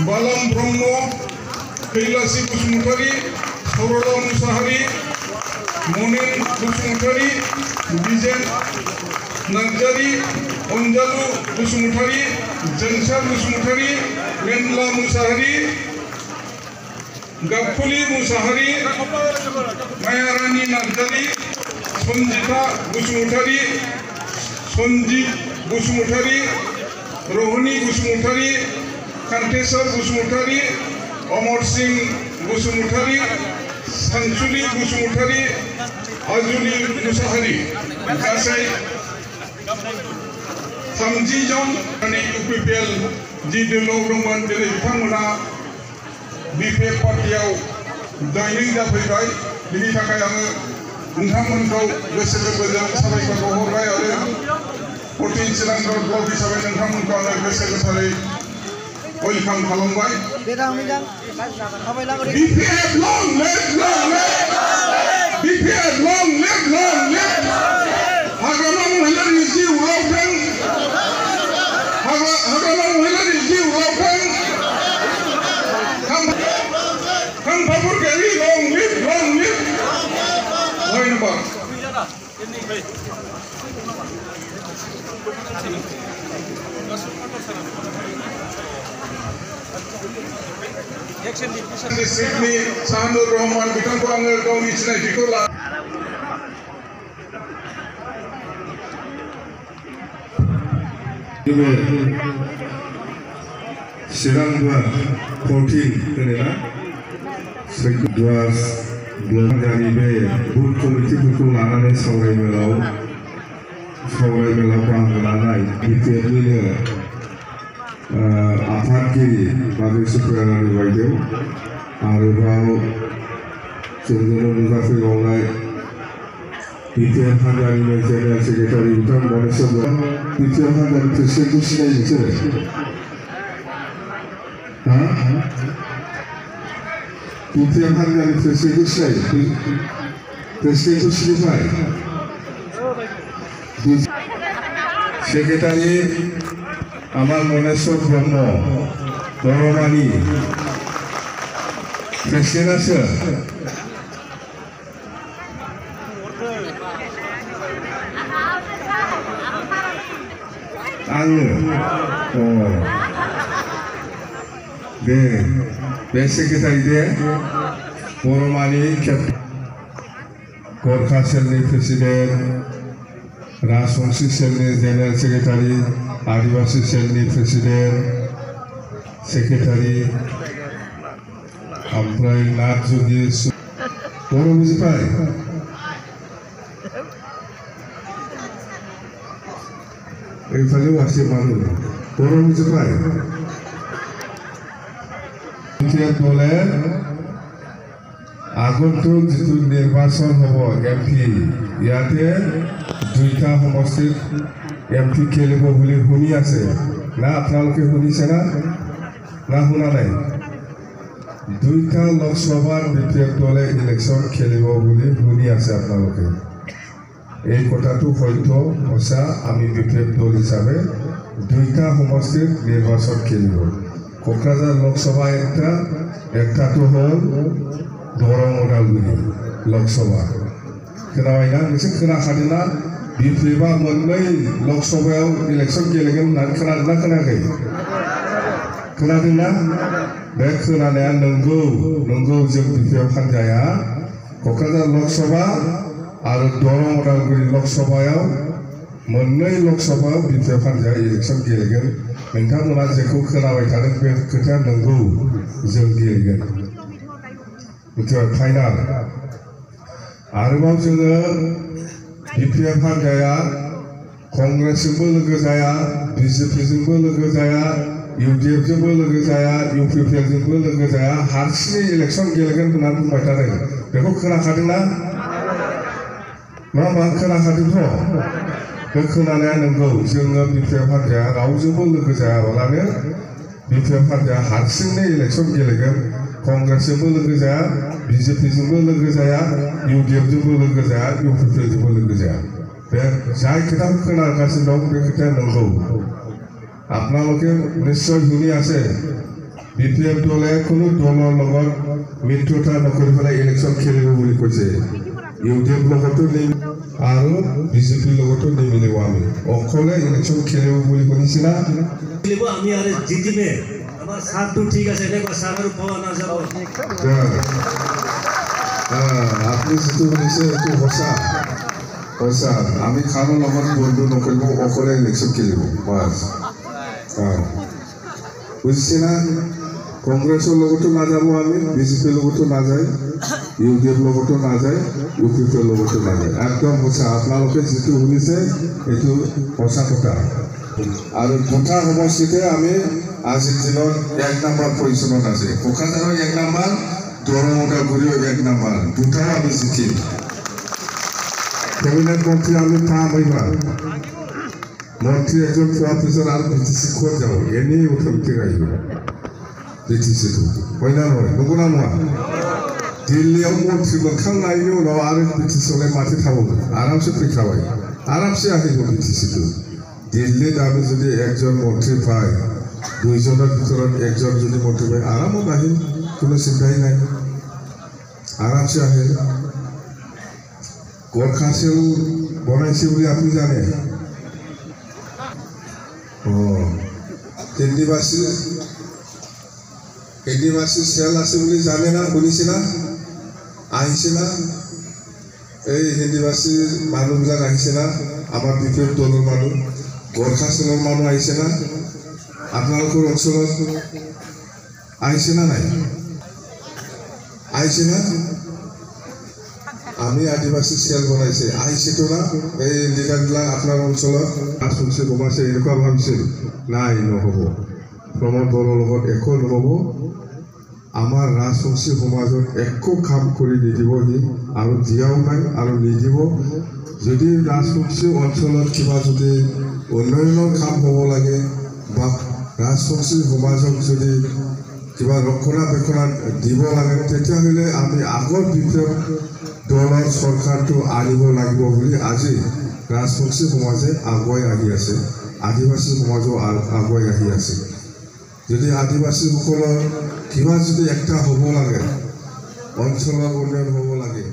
बालाम ब्रह्म कैलासी बसुमतारी सरला मुसाहारि मनिन बसुमतारी बिजेन नार्जारी अनजालु बसुमतारी जोंसार बसुमतारी मेनला मुसाहारि गाबखुलि मुसाहारि मायारानी नार्जारी सन्जिता बसुमतारी सन्जित बसुमतारी रोहिणी बसुमतारी कान्तेश्वर बसुमतारी अमर सिंह बसुमतारी सानसुलि बसुमतारी आजुलि मुसाहारि गासै 30 जन UPPL जि दोलोआव दंमोन दिनै बिथांमोना BPF पार्टियाव जयनिं जाफैबाय बिनि थाखाय आङो नोंथांमोनखौ गोसो गोरबोजों साबायखर बावहरबाय आरो 14 चिरां ब्लक हिसाबै नोंथांमोनखौ आङो गोसो गोथारै वेलकाम खालामबाय BPF long live BPF long live Hagrama महिलानि जिउ लावथों हाग्रामा महिलानि जिउ लावथों खांफापुर गेरि long live धन्यबाद डिस्ट्रिक्टनि साहानुर रहमान बिथांखौ आङो गावनि सिनायथिखौ चिरां 14 होनोना सेक्रेटारिस ब्लकनि बे बुथ कमिटिफोरखौ लानानै सावरायमेलाव बाहागो लानाय BPFनिनो आफादगिरि बागै सुप्रियारानी बायदेव आरोबाव जोंजों नुजाफैबावनाय BPF हान्जानिनो जेनेरेल सेक्रेटारि बिथां मनेस्वर BPF हान्जानि प्रेसिडेन्टखौ सिनायो नोंसोरो BPF हान्जानि प्रेसिडेन्टखौ सिनायो प्रेसिडेन्टखौ सिनायबाय सेक्रेटारि আমার মনেশ্বর ব্রহ্ম বড়মানি প্রেসিডেন্ট আছে आङो बे सेक्रेटारि दे बरमानि गरखा सेलनि प्रेसिडेन्ट राजबंशी सेलनि जेनेरेल सेक्रेटारि आदिवासी सेलनि प्रेसिडेन्ट सेक्रेटारि ओमफ्राय नाथजुगि बर' बुजिबाय এইফালেও আছে মানুষ बर' বুজিবাই দলে আগন্তুক যিটো নিৰ্বাচন হ'ব MP ইয়াতে 2টা সমষ্টিত MP খেলিব বুলি শুনি আছে না আপোনালোকে শুনিছে না শুনা নাই 2টা লোকসভাৰ BPF দলে ইলেকশ্যন খেলিব বুলি শুনি আছে আপোনালোকে এই কথাটো হয়তো সঁচা আমি BPF দল হিচাপে 2টা সমষ্টিত নিৰ্বাচন খেলিব কোকৰাঝাৰ লোকসভা একটাটো হ'ল দৰং ওদালগুৰি লোকসভা खोनाबायना नोंसोर खोनाखादोंना BPFआ मोननै लोकसभायाव इलेक्शन गेलेगोन होननानै खोनादोंना खोनायाखै खोनादोंना बे खोनानाया नंगौ जों BPF हान्जाया क'क्राझार लोकसभा आरो दरं उदालगुरि लोकसभायाव मोननै लोकसभायाव BPF हान्जाया इलेक्शन गेलेगोन नोंथांमोना जेखौ खोनाबाय थादों बे खोथाया नंगौ जों गेलेगोन मिथिबाय फाइनाल आरोबाव जोङो BPF हान्जाया कंग्रेसजोंबो लोगो जाया BJPजोंबो लोगो जाया UDF-जोंबो लोगो जाया UPPL-जोंबो लोगो जाया हारसिङै इलेक्शन गेलेगोन होननानै बुंबाय थादों बेखौ खोनाखादोंना मा खोनाखादोंथ' बे खोनानाया नंगौ जोङो BPF हान्जाया रावजोंबो लोगो जायाबालानो BPF हान्जाया हारसिङै इलेक्शन गेलेगोन कंग्रेसजोंबो लोगो जाया BJPजोंबो लोगो जाया UDF-जोंबो लोगो जाया UPPL-जोंबो लोगो जाया बे जाय खोथाखौ खोनागासिनो दं बे खोथाया नंगौ আপোনালোকে নিশ্চয় শুনি আছে BPM দলে কোনো দলৰ লগত মিত্ৰতা নকৰি পেলাই ইলেকশ্যন খেলিব বুলি কৈছে UDF লগতো আৰু বিজেপিৰ লগতো নিমিলিব আমি অকলে ইলেকশ্যন খেলিব বুলি শুনিছিলা আমি আৰু জিতিমে আমাৰ সাথটো ঠিক আছে এনেকুৱা সাৰৰ পাৱা নাযাব আপুনি যিটো শুনিছে এইটো সঁচা আমি খানৰ লগত বন্ধু নকৰিব অকলে ইলেকশ্যন খেলিব বাছ বুজিছে না কংগ্ৰেছৰ লগতো নাযাব আমি বিজেপিৰ লগতো নাযায় UDF লগতো নাযায় UPPৰ লগতো নাযায় একদম সঁচা আপোনালোকে যিটো শুনিছে এইটো সঁচা কথা আৰু দুটা সমষ্টিতে আমি আজিৰ দিনত 1 নম্বৰ পজিশ্যনত আছে কোকৰাঝাৰৰ 1 নম্বৰ দৰঙৰ 1 নম্বৰ দুটাও আমি জিকিম কেবিনেট মন্ত্ৰী আমি পাম এইবাৰ মন্ত্ৰী এজন পোৱাৰ পিছত আৰু BTC ক'ত যাব এনেই উঠি আহিব BTCটো হয় না নহয় নগ'না নোৱা দিল্লীয়াव মন্ত্ৰী মোखां नायनि उनाव आरो BTCयावलाय माथो थाबावगोन आरामसे फैखाबाय आरामसे আহিব BTCটো दिल्ली दाबो जुदि एकजन मन्त्री पाय दुइजনৰ ভিতৰত একজন যদি মন্ত্ৰী পায় আৰামত আহিল কোনো চিন্তাই নাই আৰামছে আহে গড়খাচেল বনাইছে বুলি আপুনি জানে কেন্দ্ৰীবাসী চেল আছে বুলি জানে না শুনিছে না আহিছে না এই হিন্দীবাসী মানুহবিলাক আহিছে না আমাৰ BPM দলৰ মানুহ গড়খাচেলৰ মানুহ আহিছে না আপোনালোকৰ অঞ্চলত আহিছে না নাই আহিছে না আমি আদিবাসী চেল বনাইছে আহিছেতো না এই লিডাৰবিলাক আপোনাৰ অঞ্চলত শুনছে কমাইছে এনেকুৱা ভাবিছিল নাই নহ'ব প্ৰমোদ বড়োৰ লগত একো নহ'ব আমাৰ ৰাজবংশী সমাজত একো কাম কৰি নিদিব সি আৰু দিয়াও নাই আৰু নিদিব যদি ৰাজবংশী অঞ্চলত কিবা যদি উন্নয়নৰ কাম হ'ব লাগে বা ৰাজবংশী সমাজক যদি কিবা ৰক্ষণাবেক্ষণ দিব লাগে তেতিয়াহ'লে আমি আগৰ BPM দলৰ চৰকাৰটো আনিব লাগিব বুলি আজি ৰাজবংশী সমাজে আগুৱাই আহি আছে আদিবাসী সমাজো আগুৱাই আহি আছে যদি আদিবাসীসকলৰ কিবা যদি একটা হ'ব লাগে অঞ্চলৰ উন্নয়ন হ'ব লাগে